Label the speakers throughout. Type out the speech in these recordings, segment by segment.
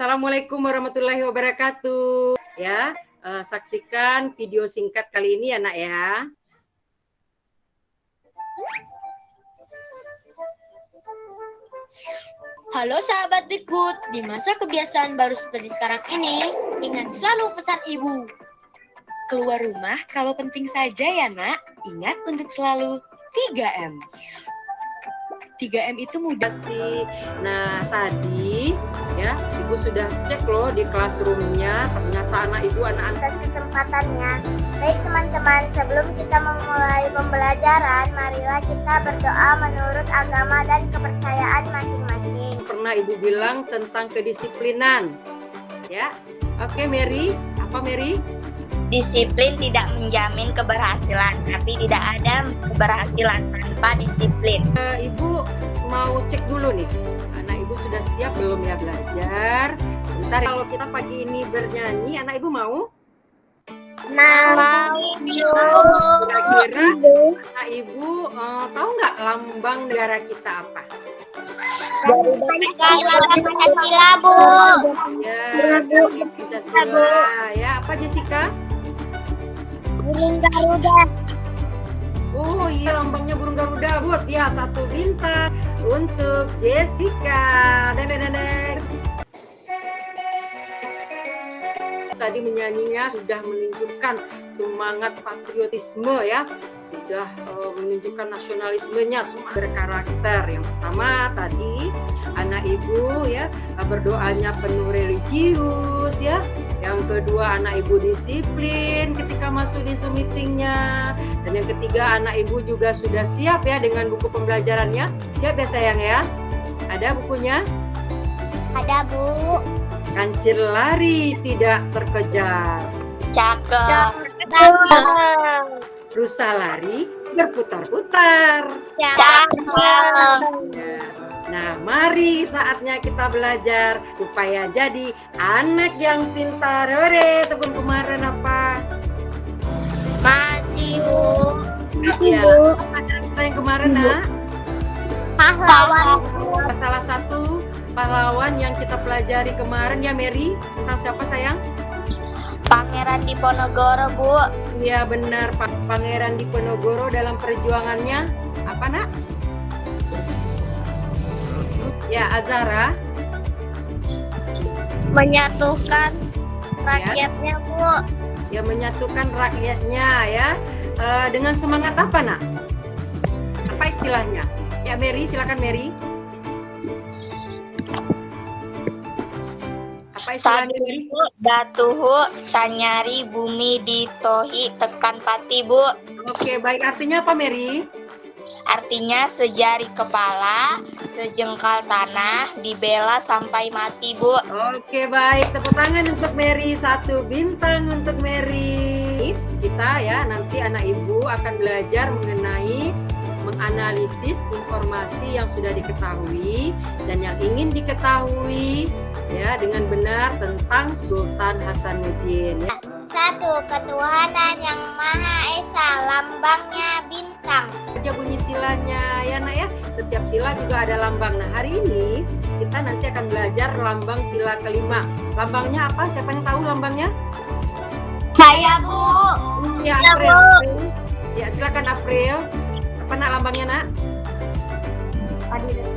Speaker 1: Assalamualaikum warahmatullahi wabarakatuh. Ya, saksikan video singkat kali ini ya, Nak ya.
Speaker 2: Halo sahabat Bigfoot, di masa kebiasaan baru seperti sekarang ini, ingat selalu pesan ibu.
Speaker 3: Keluar rumah kalau penting saja ya nak, ingat untuk selalu 3M. 3M itu mudah
Speaker 1: sih. Nah, tadi ya, Ibu sudah cek loh di classroom-nya, ternyata anak Ibu anak-anak
Speaker 4: atas kesempatannya. Baik teman-teman, sebelum kita memulai pembelajaran, marilah kita berdoa menurut agama dan kepercayaan masing-masing.
Speaker 1: Pernah Ibu bilang tentang kedisiplinan. Ya. Oke, Mary. Apa Mary?
Speaker 4: Disiplin tidak menjamin keberhasilan, tapi tidak ada keberhasilan tanpa disiplin.
Speaker 1: Ibu mau cek dulu nih, anak Ibu sudah siap belum ya belajar? Bentar, kalau kita pagi ini bernyanyi, anak Ibu mau?
Speaker 4: Mau.
Speaker 1: Kira-kira anak Ibu tahu nggak lambang negara kita apa?
Speaker 4: Pancasila, Bu.
Speaker 1: Ya, Pancasila. Ya, apa Jessica?
Speaker 4: Burung Garuda.
Speaker 1: Oh iya, lambangnya burung Garuda, Bud. Ya, 1 bintang untuk Jessica. Deng. Tadi menyanyinya sudah menunjukkan semangat patriotisme ya. Sudah menunjukkan nasionalismenya, semua berkarakter. Yang pertama tadi anak Ibu ya berdoanya penuh religius ya. Yang kedua anak Ibu disiplin ketika masuk di Zoom meetingnya. Dan yang ketiga anak Ibu juga sudah siap ya dengan buku pembelajarannya. Siap ya sayang ya? Ada bukunya?
Speaker 4: Ada, Bu.
Speaker 1: Kancil lari tidak terkejar.
Speaker 4: Cakep.
Speaker 1: Rusa lari berputar-putar.
Speaker 4: Cakep.
Speaker 1: Nah, mari saatnya kita belajar supaya jadi anak yang pintar. Hore, tahun kemarin apa?
Speaker 4: Masih, Bu.
Speaker 1: Ya, apa kita yang kemarin, Nak?
Speaker 4: Pahlawan.
Speaker 1: Salah satu pahlawan yang kita pelajari kemarin ya, Mary. Tentang siapa, sayang?
Speaker 4: Pangeran Diponegoro, Bu.
Speaker 1: Iya, benar, Pak. Pangeran Diponegoro dalam perjuangannya apa, Nak? Ya, Azara.
Speaker 4: Menyatukan rakyatnya, Bu.
Speaker 1: Ya, menyatukan rakyatnya ya. Dengan semangat apa, Nak? Apa istilahnya? Ya, Mary, silakan Mary. Apa istilahnya, Mary?
Speaker 4: Datuhu sanyari bumi ditohi tekan pati, Bu.
Speaker 1: Oke, baik. Artinya apa, Mary?
Speaker 4: Artinya sejari kepala, sejengkal tanah, dibela sampai mati, Bu.
Speaker 1: Oke, baik. Tepuk tangan untuk Mary. 1 bintang untuk Mary. Kita ya, nanti anak Ibu akan belajar mengenai menganalisis informasi yang sudah diketahui dan yang ingin diketahui ya dengan benar tentang Sultan Hasanuddin.
Speaker 4: 1. Ketuhanan yang Maha Esa, lambangnya bintang.
Speaker 1: Aja bunyi silanya ya Nak ya. Setiap sila juga ada lambang. Nah, hari ini kita nanti akan belajar lambang sila kelima. Lambangnya apa? Siapa yang tahu lambangnya?
Speaker 4: Saya, Bu.
Speaker 1: Ya,
Speaker 4: Ya,
Speaker 1: April.
Speaker 4: Bu.
Speaker 1: Ya, silakan April. Apa Nak lambangnya, Nak?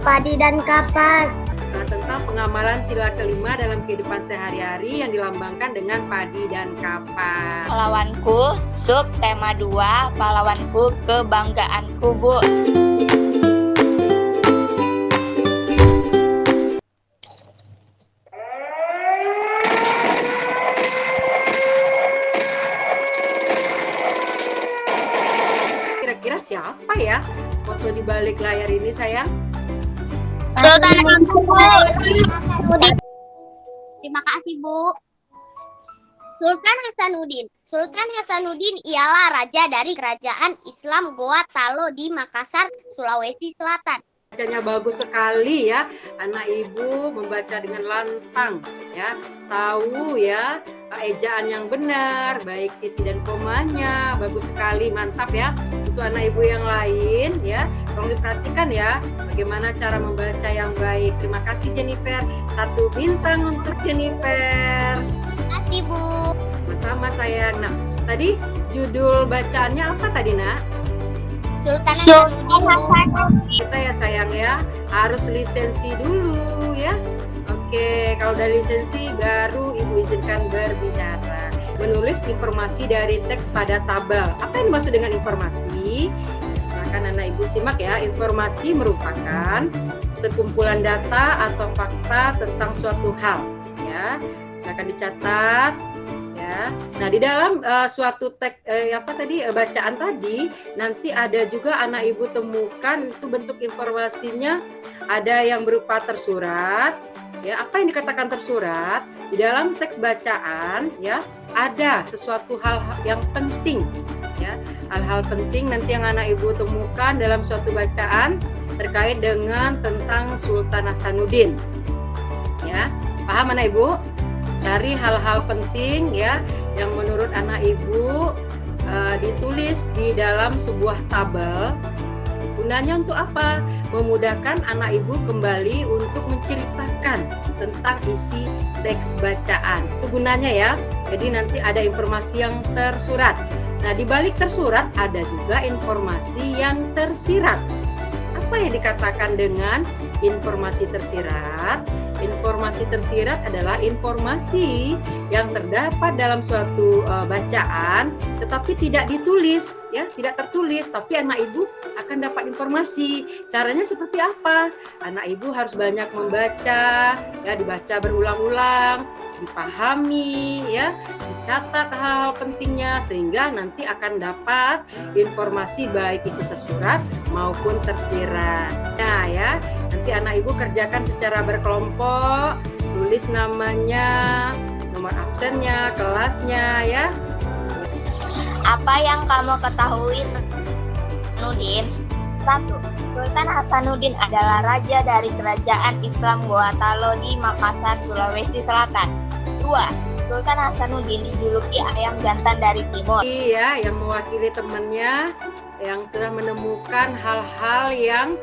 Speaker 4: Padi dan kapas.
Speaker 1: Nah, tentang pengamalan sila kelima dalam kehidupan sehari-hari yang dilambangkan dengan padi dan kapas.
Speaker 4: Pahlawanku, sub tema 2, pahlawanku kebanggaanku, Bu.
Speaker 1: siapa ya foto di balik layar ini sayang?
Speaker 2: Sultan Hasanuddin. Terima kasih, Bu. Sultan Hasanuddin. Sultan Hasanuddin ialah raja dari kerajaan Islam Goa Talo di Makassar, Sulawesi Selatan.
Speaker 1: Bacanya bagus sekali ya, anak ibu membaca dengan lantang ya, tahu ya ejaan yang benar, baik titik dan komanya, bagus sekali, mantap ya. Untuk anak ibu yang lain ya, tolong diperhatikan ya bagaimana cara membaca yang baik. Terima kasih Jennifer, 1 bintang untuk Jennifer.
Speaker 2: Terima kasih, Bu.
Speaker 1: Sama sayang. Nah, tadi judul bacaannya apa tadi nak?
Speaker 2: Sultan Hasanuddin.
Speaker 1: Kita ya sayang ya harus lisensi dulu ya. Oke, kalau udah lisensi baru ibu izinkan berbicara. Menulis informasi dari teks pada tabel. Apa yang dimaksud dengan informasi? Silakan anak ibu simak ya. Informasi merupakan sekumpulan data atau fakta tentang suatu hal ya. Silakan dicatat. Ya. Nah di dalam suatu teks bacaan tadi nanti ada juga anak ibu temukan itu bentuk informasinya ada yang berupa tersurat ya. Apa yang dikatakan tersurat di dalam teks bacaan ya, ada sesuatu hal yang penting ya, hal-hal penting nanti yang anak ibu temukan dalam suatu bacaan terkait dengan tentang Sultan Hasanuddin ya. Paham anak ibu? Dari hal-hal penting ya yang menurut anak ibu ditulis di dalam sebuah tabel. Gunanya untuk apa? Memudahkan anak ibu kembali untuk menceritakan tentang isi teks bacaan. Itu gunanya ya. Jadi nanti ada informasi yang tersurat. Nah, di balik tersurat ada juga informasi yang tersirat. Apa yang dikatakan dengan informasi tersirat? Informasi tersirat adalah informasi yang terdapat dalam suatu bacaan tetapi tidak ditulis ya, tidak tertulis, tapi anak ibu akan dapat informasi. Caranya seperti apa? Anak ibu harus banyak membaca ya, dibaca berulang-ulang, dipahami ya, dicatat hal pentingnya sehingga nanti akan dapat informasi baik itu tersurat maupun tersirat. Nah ya, nanti anak ibu kerjakan secara berkelompok, tulis namanya, nomor absennya, kelasnya ya.
Speaker 4: Apa yang kamu ketahui Nudin? 1. Sultan Hasanuddin adalah raja dari kerajaan Islam Goa Talo di Makassar, Sulawesi Selatan. 2. Sultan Hasanuddin dijuluki ayam jantan dari timur.
Speaker 1: Iya, yang mewakili temannya yang telah menemukan hal-hal yang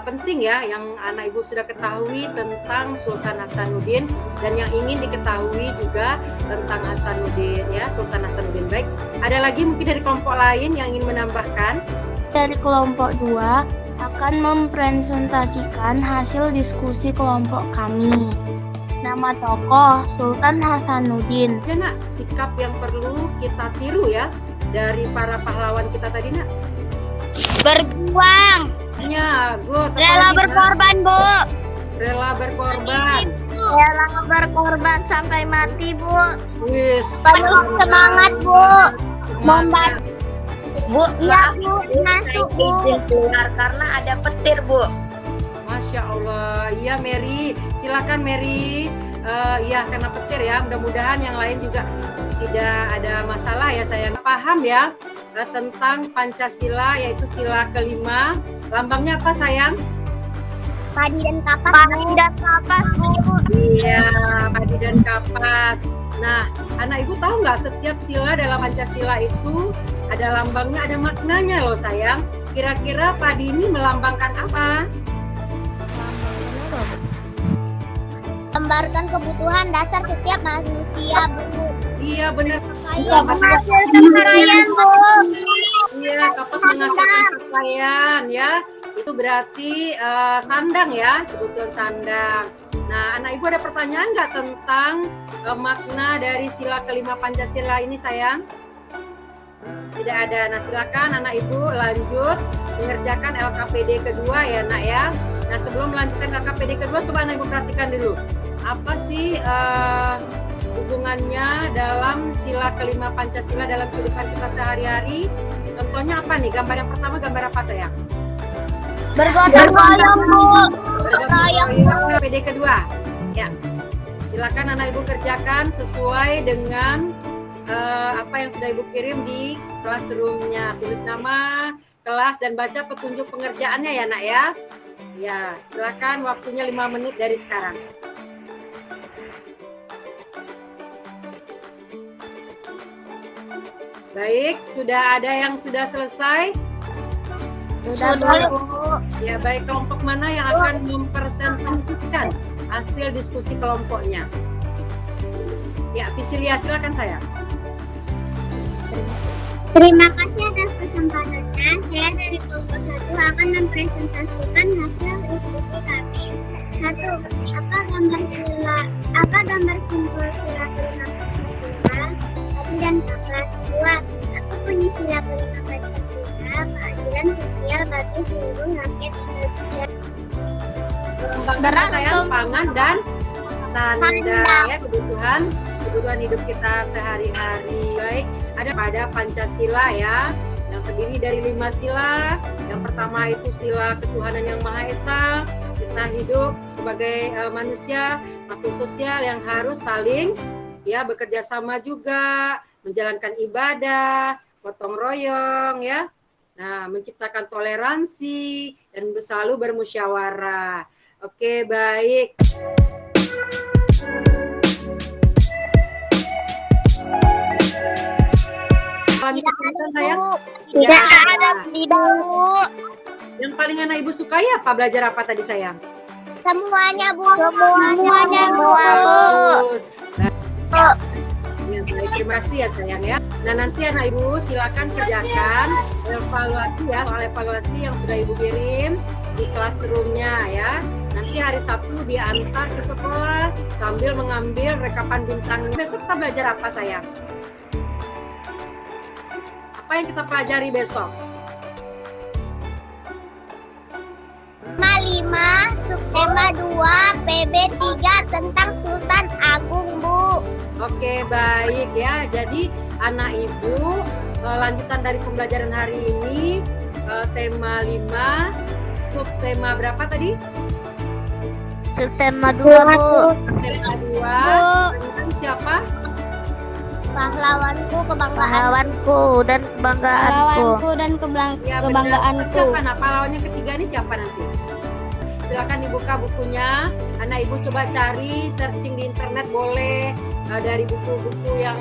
Speaker 1: penting ya, yang anak ibu sudah ketahui tentang Sultan Hasanuddin dan yang ingin diketahui juga tentang Hasanuddin ya, Sultan Hasanuddin. Baik, ada lagi mungkin dari kelompok lain yang ingin menambahkan?
Speaker 5: Dari kelompok 2 akan mempresentasikan hasil diskusi kelompok kami. Nama tokoh Sultan Hasanuddin.
Speaker 1: Ada nak sikap yang perlu kita tiru ya dari para pahlawan kita tadi nak?
Speaker 2: Berjuang.
Speaker 1: Ya, good.
Speaker 2: Rela berkorban, Bu.
Speaker 1: Rela berkorban.
Speaker 4: Rela berkorban sampai mati, Bu.
Speaker 1: Wis.
Speaker 2: Penuh semangat, Bu.
Speaker 1: Membantu.
Speaker 4: Bu,
Speaker 2: Iya, Bu. Masuk, Bu.
Speaker 4: izin keluar karena ada petir, Bu.
Speaker 1: Masya Allah. Iya Mary, silakan Mary. Ya karena petir ya. Mudah-mudahan yang lain juga tidak ada masalah ya sayang. Paham ya tentang Pancasila, yaitu sila kelima. Lambangnya apa sayang?
Speaker 2: Padi dan kapas,
Speaker 4: Padi dan kapas, Bu.
Speaker 1: Iya, padi dan kapas. Nah, anak ibu tahu nggak setiap sila dalam Pancasila itu ada lambangnya, ada maknanya loh sayang. Kira-kira padi ini melambangkan apa?
Speaker 2: Gambarkan kebutuhan dasar setiap manusia, Bu.
Speaker 1: Iya benar.
Speaker 4: Kekayaan, Bu.
Speaker 1: Iya, kapas menghasilkan pakaian ya. Itu berarti sandang ya, kebutuhan sandang. Nah, anak ibu ada pertanyaan nggak tentang makna dari sila kelima Pancasila ini sayang? Tidak ada. Nah, silakan anak ibu lanjut mengerjakan LKPD kedua ya nak ya. Nah, sebelum melanjutkan LKPD kedua, coba anak ibu perhatikan dulu. Apa sih hubungannya dalam sila kelima Pancasila dalam kehidupan kita sehari-hari? Contoh Contohnya apa nih? Gambar yang pertama gambar apa sayang?
Speaker 4: Bergotong royong, Bu.
Speaker 1: Bergotong royong. PD kedua. Ya. Silakan anak ibu kerjakan sesuai dengan apa yang sudah ibu kirim di classroom-nya. Tulis nama, kelas, dan baca petunjuk pengerjaannya ya nak ya. Ya, silakan waktunya 5 menit dari sekarang. Baik, sudah ada yang sudah selesai?
Speaker 4: Sudah, Bu.
Speaker 1: Ya, baik, kelompok mana yang akan mempresentasikan hasil diskusi kelompoknya? Ya, Visilia, silakan saya.
Speaker 6: Terima kasih atas kesempatannya. Saya dari kelompok 1 akan mempresentasikan hasil diskusi kami. 1. Apa gambar simbol sila kelima Pancasila? Dan 14. 2. Apa bunyi sila kelima Pancasila? Keadilan sosial bagi seluruh rakyat Indonesia.
Speaker 1: Kembangkan saya pangan dan sandang ya, kebutuhan hidup kita sehari-hari. Baik, ada pada Pancasila ya, yang terdiri dari 5 sila. Yang pertama itu sila ketuhanan yang Maha Esa. Kita hidup sebagai manusia makhluk sosial yang harus saling ya bekerja sama juga, menjalankan ibadah, gotong royong ya. Nah, menciptakan toleransi dan selalu bermusyawarah. Oke, baik.
Speaker 2: Tidak
Speaker 1: saya?
Speaker 4: Tidak ada, Bu.
Speaker 1: Yang paling anak ibu suka ya apa, belajar apa tadi sayang?
Speaker 4: Semuanya, Bu. Semuanya, Bu.
Speaker 1: Bagus. Nah, ya, baik, terima kasih ya sayang ya. Nah, nanti anak ibu silakan kerjakan evaluasi ya, soal evaluasi yang sudah ibu kirim di classroom-nya ya. Nanti hari Sabtu diantar ke sekolah sambil mengambil rekapan bintangnya. Besok kita belajar apa sayang? Apa yang kita pelajari besok?
Speaker 6: Tema 5, subtema 2, PB 3 tentang Sultan Agung, Bu.
Speaker 1: Oke, baik ya. Jadi anak ibu lanjutan dari pembelajaran hari ini tema 5, subtema berapa tadi?
Speaker 5: Subtema 2, Bu.
Speaker 1: Tema 2. Tentang siapa?
Speaker 6: Pahlawanku, kebanggaanku.
Speaker 5: Pahlawanku dan kebanggaanku.
Speaker 1: Ya,
Speaker 6: Kebanggaanku.
Speaker 1: benar. Siapa? Nah, pahlawan yang ketiga ini siapa nanti? Silakan dibuka bukunya. Anak ibu coba cari, searching di internet boleh dari buku-buku yang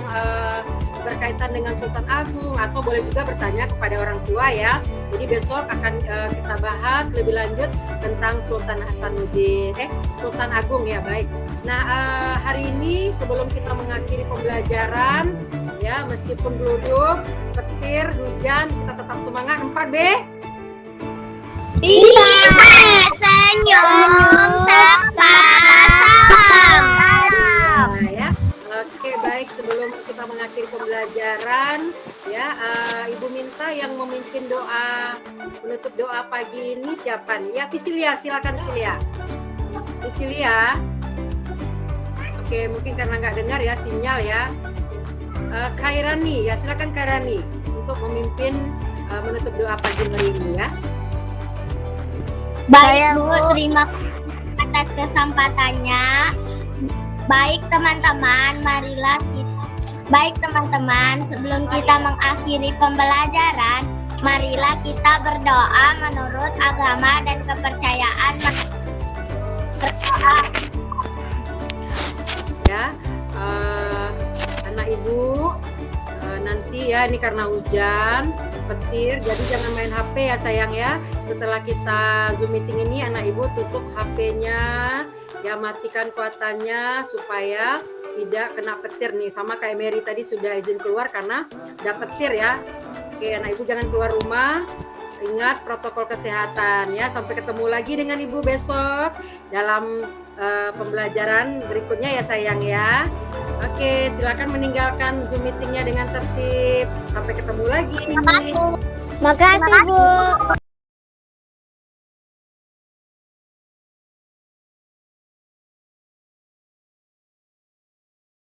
Speaker 1: berkaitan dengan Sultan Agung, atau boleh juga bertanya kepada orang tua ya. Jadi besok akan kita bahas lebih lanjut tentang Sultan Hasanuddin, Sultan Agung ya, baik. Nah, hari ini sebelum kita mengakhiri pembelajaran ya, meskipun geluduk, petir, hujan, kita tetap semangat. 4B.
Speaker 6: Bisa senyum sama-sama.
Speaker 1: Nah, ya. Oke, baik, sebelum kita mengakhiri pembelajaran ya, Ibu minta yang memimpin doa penutup doa pagi ini siapa nih? Ya, Visilia, silakan Visilia. Visilia. Oke, mungkin karena nggak dengar ya sinyal ya. Khairani, ya silakan Khairani untuk memimpin menutup doa pagi hari ini ya.
Speaker 6: Baik, Bu, terima kasih atas kesempatannya. Baik teman-teman, sebelum kita mengakhiri pembelajaran, marilah kita berdoa menurut agama dan kepercayaan.
Speaker 1: Ya, anak ibu nanti ya, ini karena hujan petir, jadi jangan main HP ya sayang ya. Setelah kita Zoom meeting ini, anak ibu tutup HP-nya ya, matikan kuatannya supaya tidak kena petir nih. Sama kayak Mary tadi sudah izin keluar karena ada petir ya. Oke, anak ibu jangan keluar rumah, ingat protokol kesehatan ya. Sampai ketemu lagi dengan ibu besok dalam pembelajaran berikutnya ya sayang ya. Oke, silakan meninggalkan Zoom meetingnya dengan tertib. Sampai ketemu lagi.
Speaker 6: Makasih, Bu.